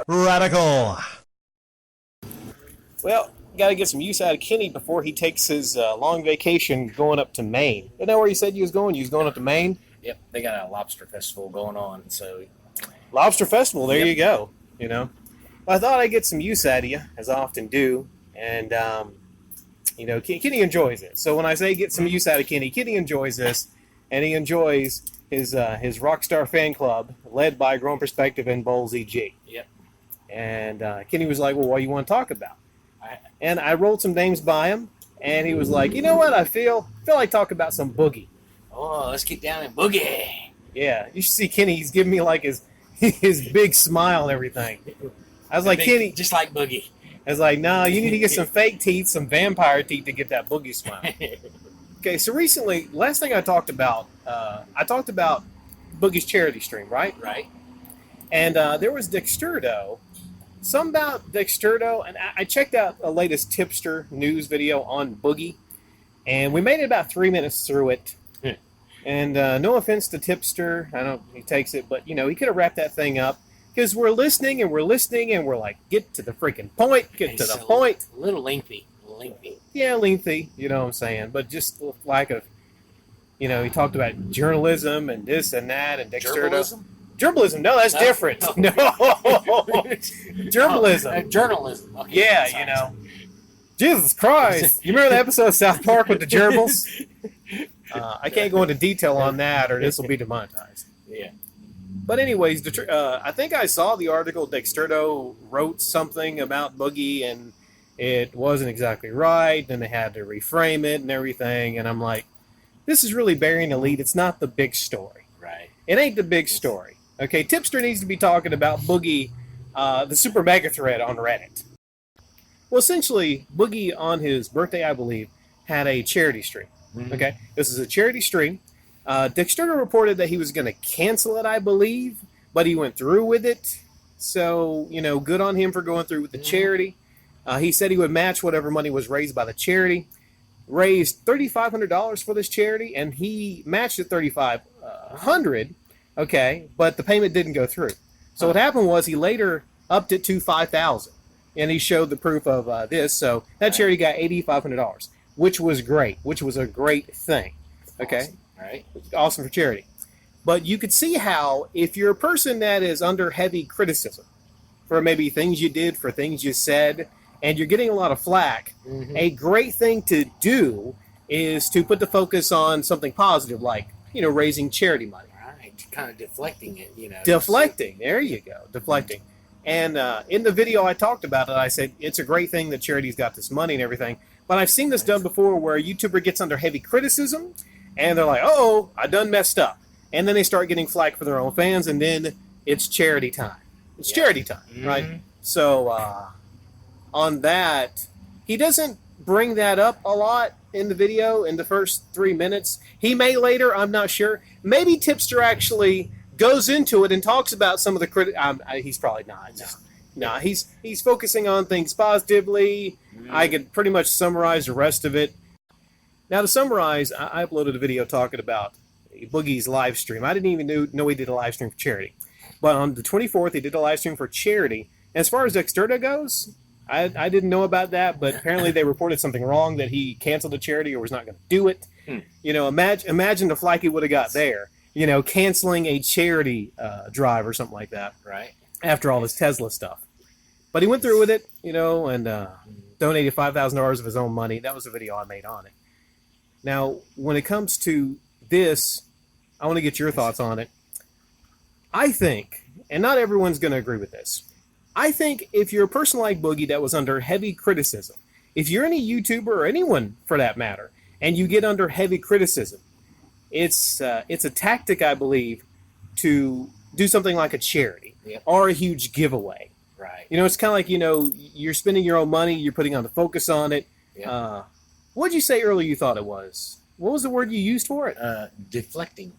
Radical. Well, got to get some use out of Kenny before he takes his long vacation going up to Maine. Isn't that where you said you was going? You was going up to Maine? Yep, they got a lobster festival going on, so... Lobster festival, there Yep. you go. You know, well, I thought I'd get some use out of you, as I often do, and you know, Kenny enjoys it. So when I say get some use out of Kenny, Kenny enjoys this, and he enjoys his Rockstar fan club led by Growing Perspective and Bowles EG. Yep. And Kenny was like, "Well, what do you want to talk about?" And I rolled some names by him, and he was like, "You know what? I feel like talking about some Boogie." Oh, let's get down and boogie. Yeah, you should see Kenny. He's giving me like his big smile and everything. I was like, Kenny, just like Boogie. I was like, no, you need to get some fake teeth, some vampire teeth to get that Boogie smile. Okay, so recently, last thing I talked about Boogie's charity stream, right? Right. And there was Dexterdo. Something about Dexterdo, and I checked out the latest Tipster news video on Boogie, and we made it about 3 minutes through it. And no offense to Tipster, I don't he takes it, but, you know, he could have wrapped that thing up. Because we're listening, and we're like, get to the freaking point, get to the point. A little lengthy. Yeah, lengthy, you know what I'm saying. But just lack of, you know, he talked about journalism and this and that and Dexterdo. Journalism? No, that's different. No. Journalism. Journalism. Okay. Yeah, sorry. You know. Jesus Christ. You remember the episode of South Park with the gerbils? I can't go into detail on that or this will be demonetized. Yeah. But anyways, I think I saw the article. Dexterdo wrote something about Boogie and it wasn't exactly right. Then they had to reframe it and everything. And I'm like, this is really burying the lead. It's not the big story. Right. It ain't the big story. Okay, Tipster needs to be talking about Boogie, the super mega thread on Reddit. Well, essentially, Boogie on his birthday, I believe, had a charity stream. Mm-hmm. Okay, this is a charity stream. Dexterdo reported that he was going to cancel it, I believe, but he went through with it. So, you know, good on him for going through with the charity. He said he would match whatever money was raised by the charity. Raised $3,500 for this charity, and he matched it $3,500. Okay, but the payment didn't go through. So what happened was he later upped it to $5,000, and he showed the proof of this. So that charity got $8,500, which was great, which was a great thing. Okay. Awesome. Right. Awesome for charity. But you could see how if you're a person that is under heavy criticism for maybe things you did, for things you said, and you're getting a lot of flack, a great thing to do is to put the focus on something positive, like, you know, raising charity money. Right. Kind of deflecting it, you know. Deflecting. There you go. Deflecting. And in the video I talked about it, I said it's a great thing that charity's got this money and everything. But I've seen this done before where a YouTuber gets under heavy criticism, and they're like, oh, I done messed up. And then they start getting flack for their own fans, and then it's charity time. It's charity time, right? So on that, he doesn't bring that up a lot in the video in the first 3 minutes. He may later, I'm not sure. Maybe Tipster actually goes into it and talks about some of the he's probably not. No, he's focusing on things positively. I could pretty much summarize the rest of it. Now, to summarize, I uploaded a video talking about Boogie's live stream. I didn't even know he did a live stream for charity. But on the 24th, he did a live stream for charity. And as far as Dexterdo goes, I didn't know about that, but apparently they reported something wrong, that he canceled the charity or was not going to do it. You know, imagine the flack he would have got there. You know, canceling a charity drive or something like that. Right. After all this Tesla stuff. But he went through with it, you know, and donated $5,000 of his own money. That was a video I made on it. Now, when it comes to this, I want to get your thoughts on it. I think, and not everyone's going to agree with this, I think if you're a person like Boogie that was under heavy criticism, if you're any YouTuber or anyone for that matter, and you get under heavy criticism, it's a tactic, I believe, to do something like a charity or a huge giveaway. Right. You know, it's kind of like, you know, you're spending your own money, you're putting on the focus on it. What did you say earlier you thought it was? What was the word you used for it? Deflecting.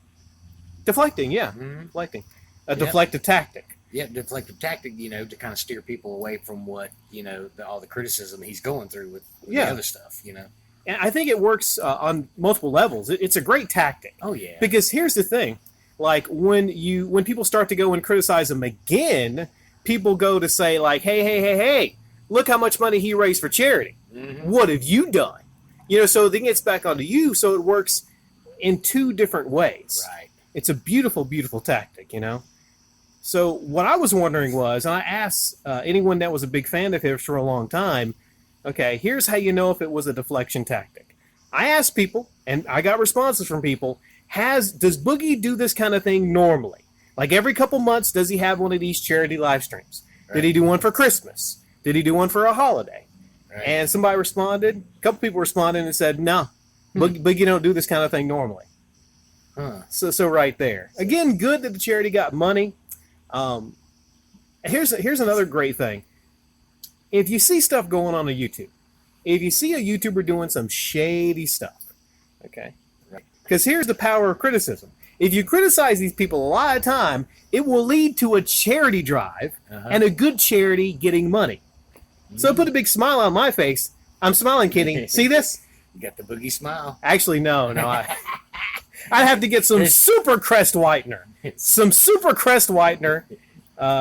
Deflecting, yeah. Deflecting. A deflective tactic. Yeah, deflective tactic, you know, to kind of steer people away from what, you know, all the criticism he's going through with the other stuff, you know. And I think it works on multiple levels. It's a great tactic. Oh, yeah. Because here's the thing. Like, when people start to go and criticize him again, people go to say like, hey, look how much money he raised for charity. Mm-hmm. What have you done? You know, so then it gets back onto you. So it works in two different ways. Right. It's a beautiful, beautiful tactic, you know. So what I was wondering was, and I asked anyone that was a big fan of his for a long time, okay, here's how you know if it was a deflection tactic. I asked people, and I got responses from people, does Boogie do this kind of thing normally? Like every couple months, does he have one of these charity live streams? Right. Did he do one for Christmas? Did he do one for a holiday? Right. And somebody responded, a couple people responded and said, no, Boogie don't do this kind of thing normally. Huh. So right there. Again, good that the charity got money. Here's another great thing. If you see stuff going on YouTube, if you see a YouTuber doing some shady stuff, okay, because here's the power of criticism. If you criticize these people a lot of time, it will lead to a charity drive and a good charity getting money. So put a big smile on my face. I'm smiling, kidding. See this? You got the Boogie smile. Actually, no. I'd have to get some super crest whitener.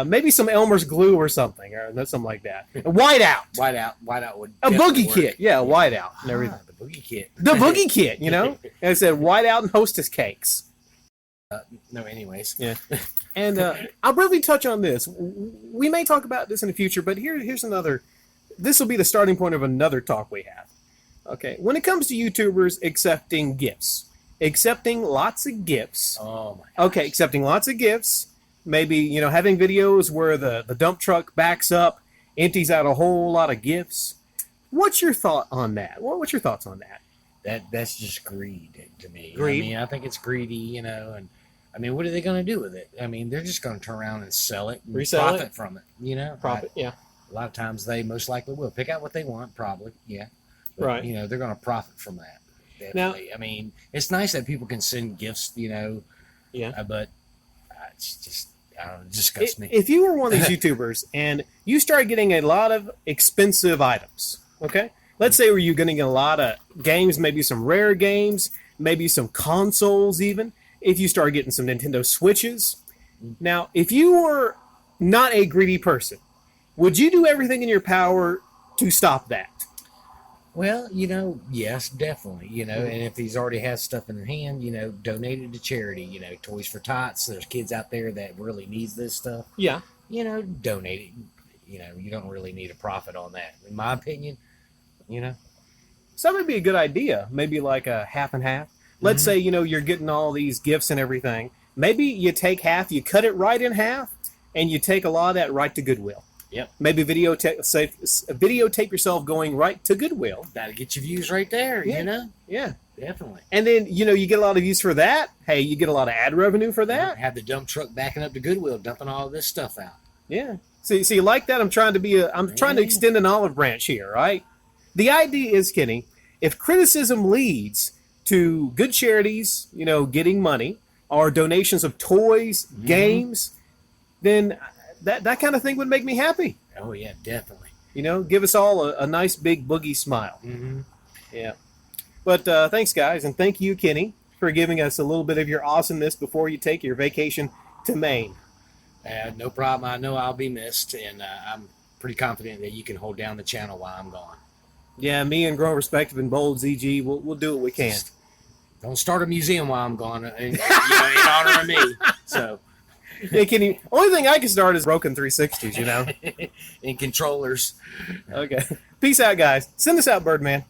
Maybe some Elmer's glue or something like that. Whiteout would a boogie work. kit, yeah, whiteout and everything. The boogie kit. The boogie kit, you know. And it said whiteout and hostess cakes. No, anyways. Yeah. And I'll briefly touch on this. We may talk about this in the future, but here's another. This will be the starting point of another talk we have. Okay. When it comes to YouTubers accepting gifts. Accepting lots of gifts. Oh my gosh. Okay, accepting lots of gifts. Maybe, you know, having videos where the dump truck backs up, empties out a whole lot of gifts. What's your thought on that? What's your thoughts on that? That's just greed to me. Greed? I mean, I think it's greedy, you know, and I mean, what are they going to do with it? I mean, they're just going to turn around and sell it and profit from it, you know? Profit, yeah. A lot of times they most likely will pick out what they want, probably, yeah. But, right. You know, they're going to profit from that. Definitely. Now, I mean, it's nice that people can send gifts, you know. Yeah. But it's just, I don't know, it disgusts me. If you were one of these YouTubers and you start getting a lot of expensive items, okay? Let's say you're getting a lot of games, maybe some rare games, maybe some consoles even. If you start getting some Nintendo Switches. Now, if you were not a greedy person, would you do everything in your power to stop that? Well, you know, yes, definitely, you know, and if he's already has stuff in hand, you know, donate it to charity, you know, Toys for Tots. There's kids out there that really needs this stuff. Yeah. You know, donate it. You know, you don't really need a profit on that, in my opinion, you know. So that would be a good idea. Maybe like a half and half. Let's say, you know, you're getting all these gifts and everything. Maybe you take half, you cut it right in half, and you take a lot of that right to Goodwill. Yep. Maybe videotape yourself going right to Goodwill. That'll get your views right there, Yeah. you know? Yeah. Definitely. And then, you know, you get a lot of views for that. Hey, you get a lot of ad revenue for that. Have the dump truck backing up to Goodwill, dumping all this stuff out. Yeah. See, you like that? I'm trying to extend an olive branch here, right? The idea is, Kenny, if criticism leads to good charities, you know, getting money, or donations of toys, games, then that kind of thing would make me happy. Oh, yeah, definitely. You know, give us all a nice big Boogie smile. Mm-hmm. Yeah. But thanks, guys, and thank you, Kenny, for giving us a little bit of your awesomeness before you take your vacation to Maine. No problem. I know I'll be missed, and I'm pretty confident that you can hold down the channel while I'm gone. Yeah, me and Growing Respective and Bold ZG, we'll do what we can. Just don't start a museum while I'm gone, in honor of me. So, yeah, Kenny, only thing I can start is broken 360s, you know, and controllers. Okay, peace out, guys. Send us out, Birdman.